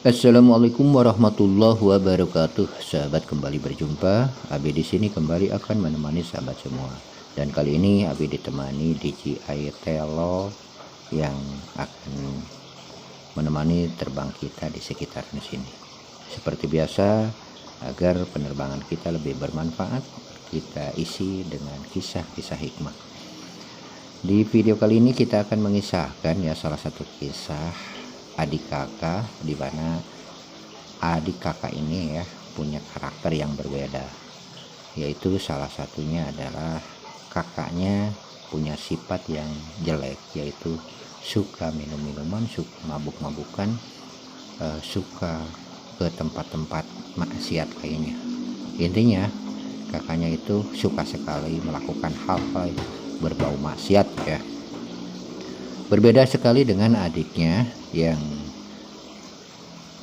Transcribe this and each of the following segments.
Assalamualaikum warahmatullahi wabarakatuh. Sahabat, kembali berjumpa. Abi di sini kembali akan menemani sahabat semua. Dan kali ini Abi ditemani DJI Tello yang akan menemani terbang kita di sekitaran sini. Seperti biasa, agar penerbangan kita lebih bermanfaat, kita isi dengan kisah-kisah hikmah. Di video kali ini kita akan mengisahkan salah satu kisah adik kakak, di mana adik kakak ini punya karakter yang berbeda, yaitu salah satunya adalah kakaknya punya sifat yang jelek, yaitu suka minum-minuman, suka mabuk-mabukan, suka ke tempat-tempat maksiat lainnya. Intinya kakaknya itu suka sekali melakukan hal-hal berbau maksiat ya. Berbeda sekali dengan adiknya yang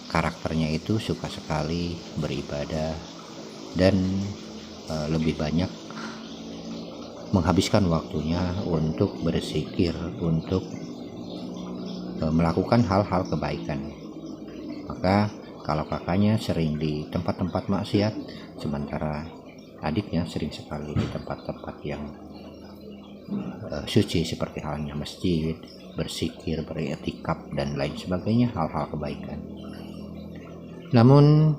karakternya itu suka sekali beribadah dan lebih banyak menghabiskan waktunya untuk berzikir, untuk melakukan hal-hal kebaikan. Maka kalau kakaknya sering di tempat-tempat maksiat, sementara adiknya sering sekali di tempat-tempat yang suci seperti halnya masjid, berzikir, beriktikaf dan lain sebagainya, hal-hal kebaikan. Namun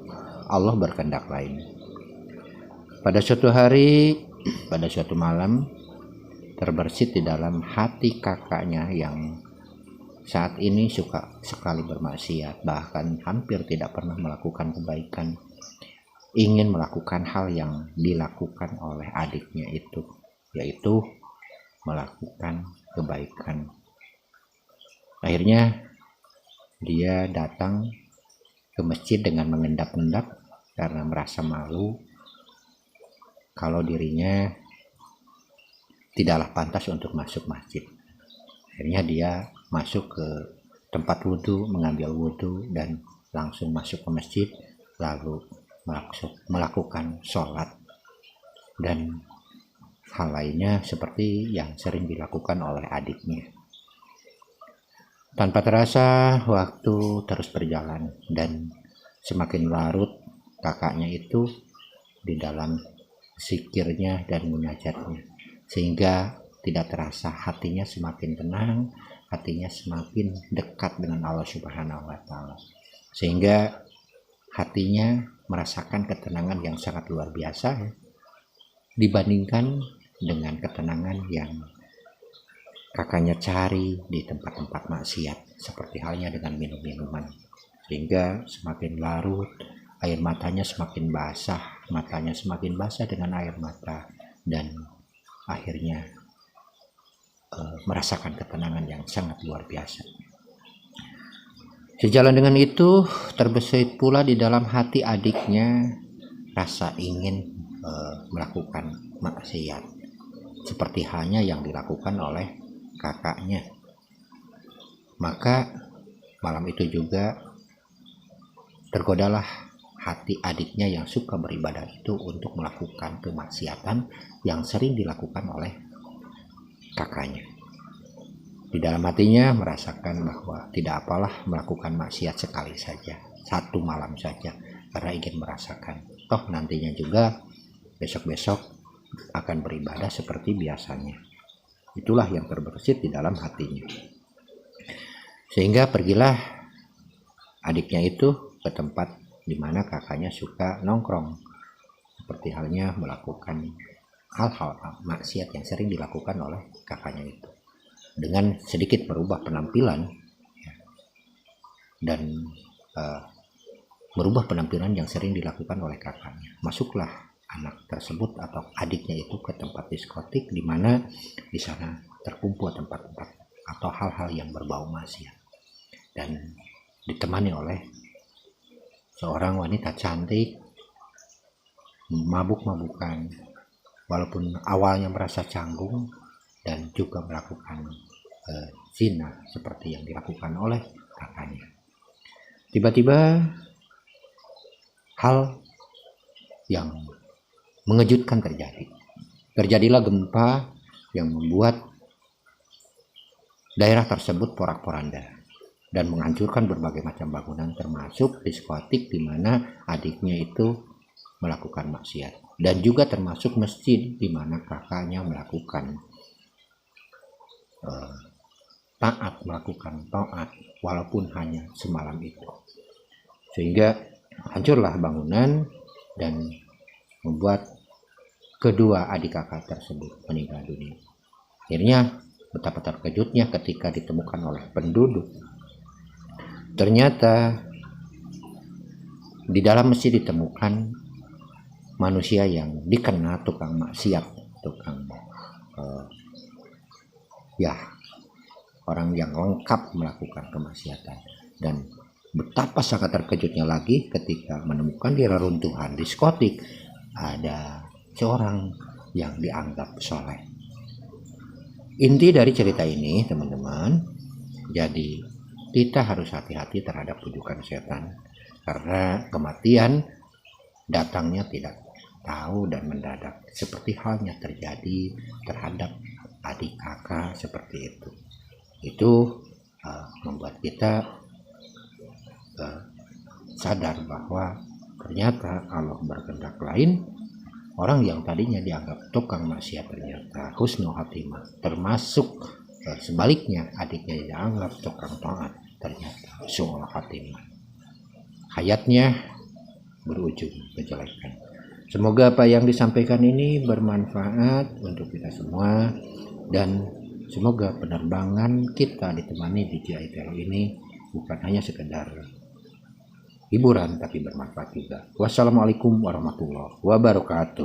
Allah berkehendak lain. Pada suatu hari, pada suatu malam, terbersit di dalam hati kakaknya yang saat ini suka sekali bermaksiat, bahkan hampir tidak pernah melakukan kebaikan, ingin melakukan hal yang dilakukan oleh adiknya itu, yaitu melakukan kebaikan. Akhirnya dia datang ke masjid dengan mengendap-endap karena merasa malu kalau dirinya tidaklah pantas untuk masuk masjid. Akhirnya dia masuk ke tempat wudhu, mengambil wudhu dan langsung masuk ke masjid, lalu melakukan sholat dan hal lainnya seperti yang sering dilakukan oleh adiknya. Tanpa terasa waktu terus berjalan dan semakin larut kakaknya itu di dalam zikirnya dan munajatnya, sehingga tidak terasa hatinya semakin tenang, hatinya semakin dekat dengan Allah Subhanahu wa Ta'ala, sehingga hatinya merasakan ketenangan yang sangat luar biasa dibandingkan dengan ketenangan yang kakaknya cari di tempat-tempat maksiat, seperti halnya dengan minum-minuman, sehingga semakin larut, air matanya semakin basah, dengan air mata, dan akhirnya merasakan ketenangan yang sangat luar biasa. Sejalan dengan itu, terbesit pula di dalam hati adiknya rasa ingin melakukan maksiat, seperti halnya yang dilakukan oleh kakaknya. Maka malam itu juga tergodalah hati adiknya yang suka beribadah itu untuk melakukan kemaksiatan yang sering dilakukan oleh kakaknya. Di dalam hatinya merasakan bahwa tidak apalah melakukan maksiat sekali saja, satu malam saja, karena ingin merasakan toh nantinya juga besok-besok akan beribadah seperti biasanya. Itulah yang terbersit di dalam hatinya. Sehingga pergilah adiknya itu ke tempat di mana kakaknya suka nongkrong, seperti halnya melakukan hal-hal maksiat yang sering dilakukan oleh kakaknya itu, dengan sedikit merubah penampilan dan merubah penampilan yang sering dilakukan oleh kakaknya. Masuklah anak tersebut atau adiknya itu ke tempat diskotik, di mana di sana terkumpul tempat-tempat atau hal-hal yang berbau maksiat, dan ditemani oleh seorang wanita cantik mabuk-mabukan, walaupun awalnya merasa canggung dan juga melakukan zina seperti yang dilakukan oleh kakaknya. Tiba-tiba hal yang mengejutkan terjadi. Terjadilah gempa yang membuat daerah tersebut porak-poranda. dan menghancurkan berbagai macam bangunan termasuk diskotik di mana adiknya itu melakukan maksiat, dan juga termasuk masjid di mana kakaknya melakukan melakukan taat walaupun hanya semalam itu, sehingga hancurlah bangunan dan membuat kedua adik kakak tersebut meninggal dunia. Akhirnya betapa terkejutnya ketika ditemukan oleh penduduk, ternyata di dalam masjid ditemukan manusia yang dikenal tukang maksiat, tukang orang yang lengkap melakukan kemaksiatan. Dan betapa sangat terkejutnya lagi ketika menemukan di reruntuhan diskotik ada seorang yang dianggap soleh. Inti dari cerita ini teman-teman, jadi kita harus hati-hati terhadap pujukan setan, karena kematian datangnya tidak tahu dan mendadak, seperti halnya terjadi terhadap adik kakak seperti itu. Itu membuat kita sadar bahwa ternyata Allah berkehendak lain. Orang yang tadinya dianggap tukang maksiat ternyata husnul khotimah, termasuk sebaliknya adiknya dianggap tukang taat ternyata su'ul khotimah. Hayatnya berujung kejelekan. Semoga apa yang disampaikan ini bermanfaat untuk kita semua, dan semoga penerbangan kita ditemani di JITL ini bukan hanya sekedar hiburan tapi bermanfaat juga. Wassalamualaikum warahmatullahi wabarakatuh.